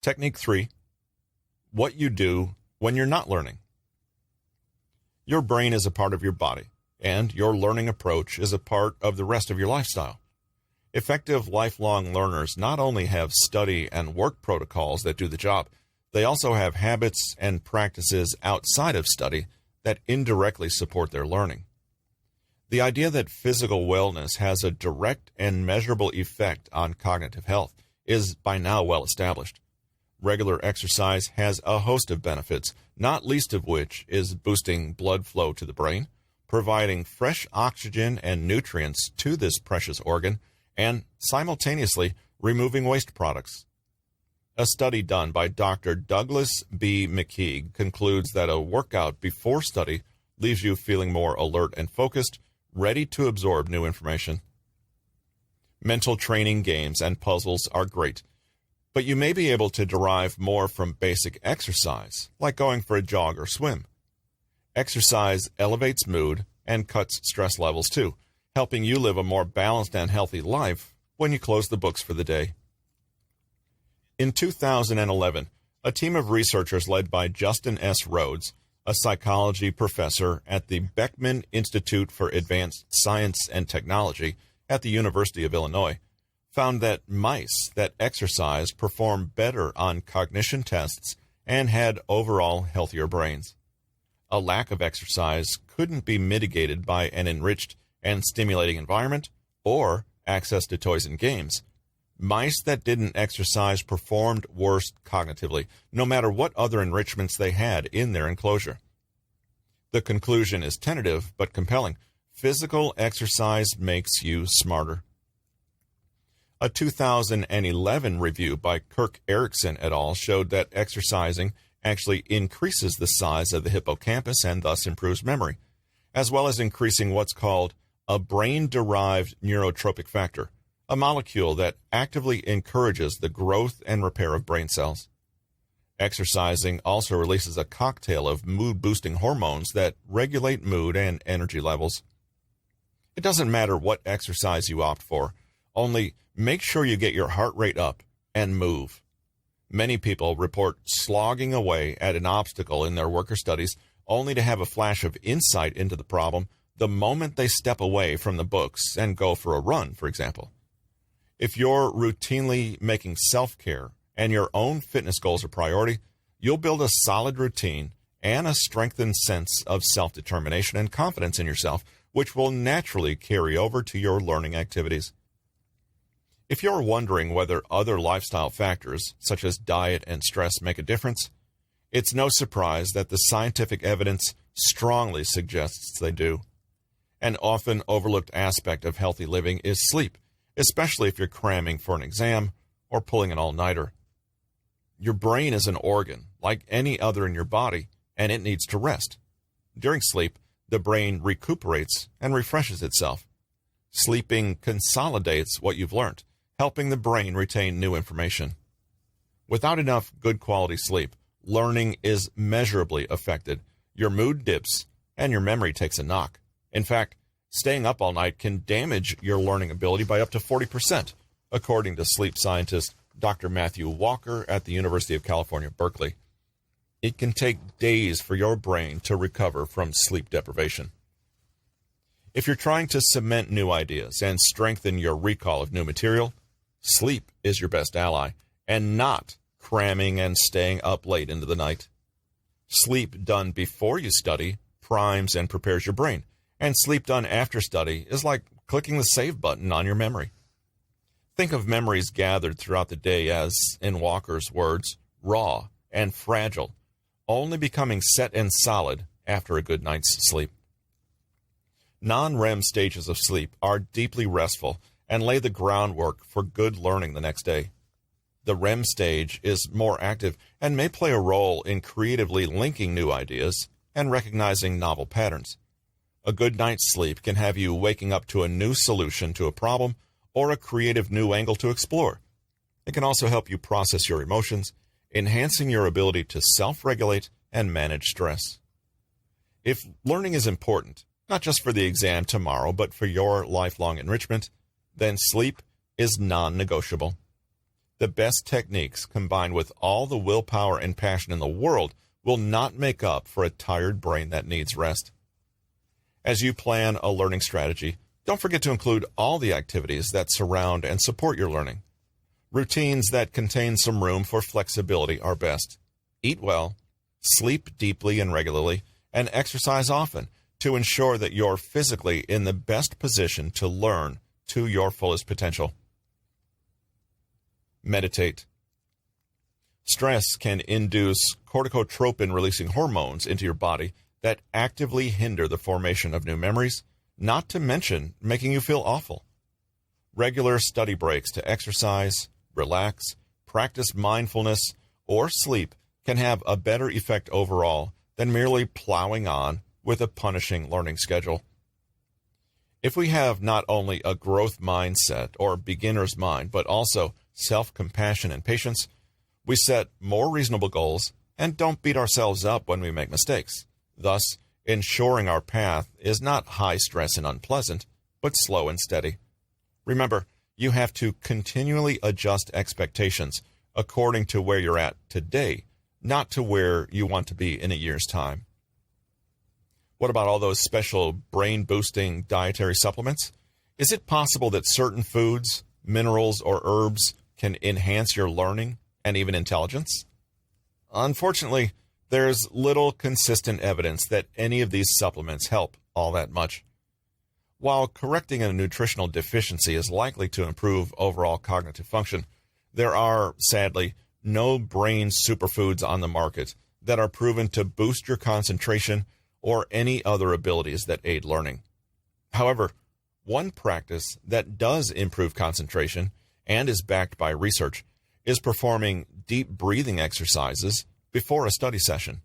Technique 3, what you do when you're not learning. Your brain is a part of your body, and your learning approach is a part of the rest of your lifestyle. Effective lifelong learners not only have study and work protocols that do the job, they also have habits and practices outside of study that indirectly support their learning. The idea that physical wellness has a direct and measurable effect on cognitive health is by now well established. Regular exercise has a host of benefits, not least of which is boosting blood flow to the brain, providing fresh oxygen and nutrients to this precious organ, and simultaneously removing waste products. A study done by Dr. Douglas B. McKeague concludes that a workout before study leaves you feeling more alert and focused, ready to absorb new information. Mental training games and puzzles are great, but you may be able to derive more from basic exercise, like going for a jog or swim. Exercise elevates mood and cuts stress levels too, helping you live a more balanced and healthy life when you close the books for the day. In 2011, a team of researchers led by Justin S. Rhodes, a psychology professor at the Beckman Institute for Advanced Science and Technology at the University of Illinois, found that mice that exercise performed better on cognition tests and had overall healthier brains. A lack of exercise couldn't be mitigated by an enriched and stimulating environment or access to toys and games. Mice that didn't exercise performed worse cognitively, no matter what other enrichments they had in their enclosure. The conclusion is tentative but compelling. Physical exercise makes you smarter. A 2011 review by Kirk, Erikson et al. Showed that exercising actually increases the size of the hippocampus and thus improves memory, as well as increasing what's called a brain-derived neurotropic factor, a molecule that actively encourages the growth and repair of brain cells. Exercising also releases a cocktail of mood-boosting hormones that regulate mood and energy levels. It doesn't matter what exercise you opt for, only make sure you get your heart rate up and move. Many people report slogging away at an obstacle in their work or studies only to have a flash of insight into the problem the moment they step away from the books and go for a run, for example. If you're routinely making self-care and your own fitness goals a priority, you'll build a solid routine and a strengthened sense of self-determination and confidence in yourself, which will naturally carry over to your learning activities. If you're wondering whether other lifestyle factors, such as diet and stress, make a difference, it's no surprise that the scientific evidence strongly suggests they do. An often overlooked aspect of healthy living is sleep, especially if you're cramming for an exam or pulling an all-nighter. Your brain is an organ, like any other in your body, and it needs to rest. During sleep, the brain recuperates and refreshes itself. Sleeping consolidates what you've learned, helping the brain retain new information. Without enough good quality sleep, learning is measurably affected. Your mood dips, and your memory takes a knock. In fact, staying up all night can damage your learning ability by up to 40%, according to sleep scientist Dr. Matthew Walker at the University of California, Berkeley. It can take days for your brain to recover from sleep deprivation. If you're trying to cement new ideas and strengthen your recall of new material, sleep is your best ally, and not cramming and staying up late into the night. Sleep done before you study primes and prepares your brain, and sleep done after study is like clicking the save button on your memory. Think of memories gathered throughout the day as, in Walker's words, raw and fragile, only becoming set and solid after a good night's sleep. Non-REM stages of sleep are deeply restful and lay the groundwork for good learning the next day. The REM stage is more active and may play a role in creatively linking new ideas and recognizing novel patterns. A good night's sleep can have you waking up to a new solution to a problem or a creative new angle to explore. It can also help you process your emotions, enhancing your ability to self-regulate and manage stress. If learning is important, not just for the exam tomorrow, but for your lifelong enrichment, then sleep is non-negotiable. The best techniques, combined with all the willpower and passion in the world, will not make up for a tired brain that needs rest. As you plan a learning strategy, don't forget to include all the activities that surround and support your learning. Routines that contain some room for flexibility are best. Eat well, sleep deeply and regularly, and exercise often to ensure that you're physically in the best position to learn to your fullest potential. Meditate. Stress can induce corticotropin-releasing hormones into your body that actively hinder the formation of new memories, not to mention making you feel awful. Regular study breaks to exercise, relax, practice mindfulness, or sleep can have a better effect overall than merely plowing on with a punishing learning schedule. If we have not only a growth mindset or beginner's mind, but also self-compassion and patience, we set more reasonable goals and don't beat ourselves up when we make mistakes, thus ensuring our path is not high stress and unpleasant, but slow and steady. Remember, you have to continually adjust expectations according to where you're at today, not to where you want to be in a year's time. What about all those special brain-boosting dietary supplements? Is it possible that certain foods, minerals, or herbs can enhance your learning and even intelligence? Unfortunately, there's little consistent evidence that any of these supplements help all that much. While correcting a nutritional deficiency is likely to improve overall cognitive function, there are, sadly, no brain superfoods on the market that are proven to boost your concentration or any other abilities that aid learning. However, one practice that does improve concentration and is backed by research is performing deep breathing exercises before a study session.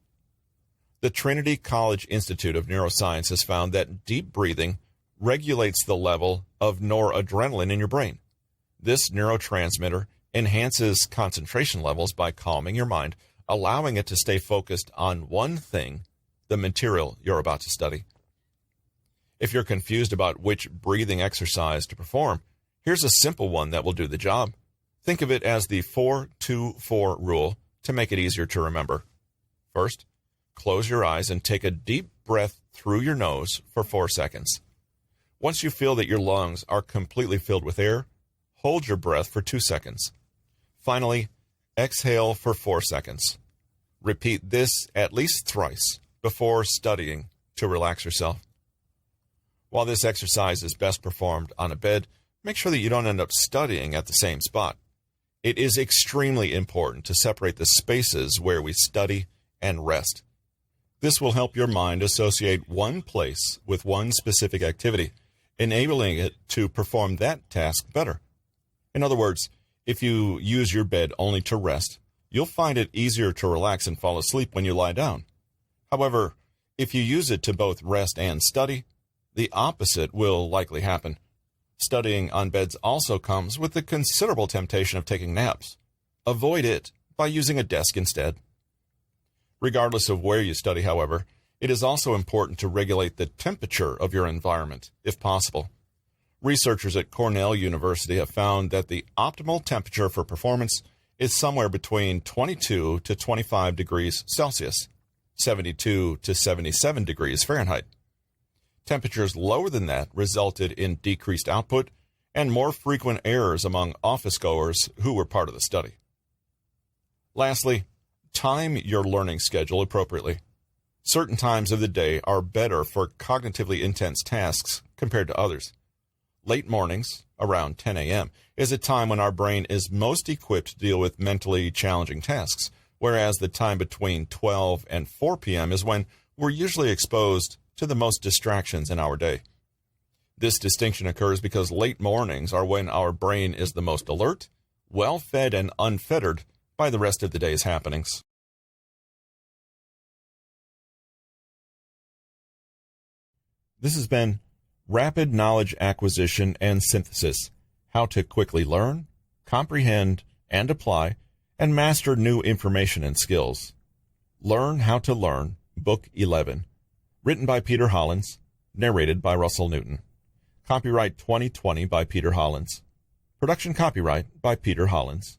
The Trinity College Institute of Neuroscience has found that deep breathing regulates the level of noradrenaline in your brain. This neurotransmitter enhances concentration levels by calming your mind, allowing it to stay focused on one thing, the material you're about to study. If you're confused about which breathing exercise to perform, here's a simple one that will do the job. Think of it as the 4-2-4 rule to make it easier to remember. First, close your eyes and take a deep breath through your nose for 4 seconds. Once you feel that your lungs are completely filled with air, hold your breath for 2 seconds. Finally, exhale for 4 seconds. Repeat this at least thrice before studying to relax yourself. While this exercise is best performed on a bed, make sure that you don't end up studying at the same spot. It is extremely important to separate the spaces where we study and rest. This will help your mind associate one place with one specific activity, enabling it to perform that task better. In other words, if you use your bed only to rest, you'll find it easier to relax and fall asleep when you lie down. However, if you use it to both rest and study, the opposite will likely happen. Studying on beds also comes with the considerable temptation of taking naps. Avoid it by using a desk instead. Regardless of where you study, however, it is also important to regulate the temperature of your environment, if possible. Researchers at Cornell University have found that the optimal temperature for performance is somewhere between 22 to 25 degrees Celsius, 72 to 77 degrees Fahrenheit. Temperatures lower than that resulted in decreased output and more frequent errors among office goers who were part of the study. Lastly, time your learning schedule appropriately. Certain times of the day are better for cognitively intense tasks compared to others. Late mornings, around 10 a.m., is a time when our brain is most equipped to deal with mentally challenging tasks, whereas the time between 12 and 4 p.m. is when we're usually exposed to the most distractions in our day. This distinction occurs because late mornings are when our brain is the most alert, well-fed, and unfettered by the rest of the day's happenings. This has been Rapid Knowledge Acquisition and Synthesis: How to Quickly Learn, Comprehend, and Apply, and Master New Information and Skills. Learn How to Learn, Book 11. Written by Peter Hollins, narrated by Russell Newton. Copyright 2020 by Peter Hollins. Production copyright by Peter Hollins.